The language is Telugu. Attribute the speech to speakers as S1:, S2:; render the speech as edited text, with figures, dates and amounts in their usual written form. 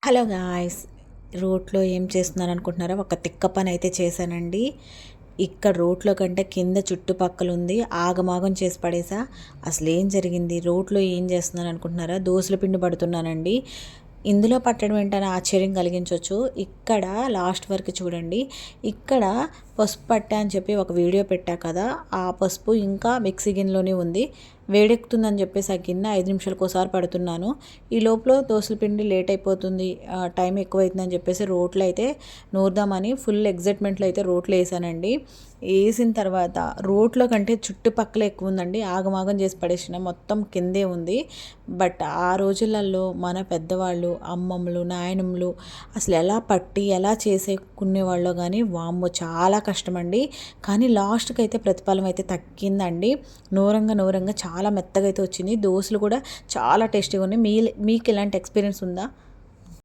S1: హలో గాయ్స్, రోట్లో ఏం చేస్తున్నాను అనుకుంటున్నారా? ఒక తిక్క పని అయితే చేశానండి. ఇక్కడ రోట్లో కంటే కింద చుట్టుపక్కల ఉంది, ఆగమాగం చేసి పడేసా. అసలు ఏం జరిగింది, రోట్లో ఏం చేస్తున్నాను అనుకుంటున్నారా? దోసల పిండి పడుతున్నానండి. ఇందులో పట్టడం ఏంటని ఆశ్చర్యం కలిగించవచ్చు. ఇక్కడ లాస్ట్ వరకు చూడండి. ఇక్కడ పసుపు పట్టా అని చెప్పి ఒక వీడియో పెట్టా కదా, ఆ పసుపు ఇంకా మిక్సీ గిన్నెలోనే ఉంది. వేడెక్కుతుందని చెప్పేసి ఆ గిన్నె 5 నిమిషాలకు ఒకసారి పడుతున్నాను. ఈ లోపల దోసల పిండి లేట్ అయిపోతుంది, టైం ఎక్కువైతుందని చెప్పేసి రోట్లో అయితే నూరుదామని ఫుల్ ఎగ్జైట్మెంట్లో అయితే రోట్లో వేసానండి. వేసిన తర్వాత రోట్లో కంటే చుట్టుపక్కల ఎక్కువ ఉందండి. ఆగమాగం చేసి పడేసిన, మొత్తం కిందే ఉంది. బట్ ఆ రోజులలో మన పెద్దవాళ్ళు, అమ్మమ్మలు, నాయనమ్మలు అసలు ఎలా పట్టి ఎలా చేసేకునేవాళ్ళో కానీ వామ్మో చాలా కష్టమండి. కానీ లాస్ట్కి అయితే ప్రతిఫలం అయితే తగ్గిందండి. నూరంగా చాలా మెత్తగా అయితే వచ్చింది. దోశలు కూడా చాలా టేస్టీగా ఉన్నాయి. మీకు ఇలాంటి ఎక్స్పీరియన్స్ ఉందా?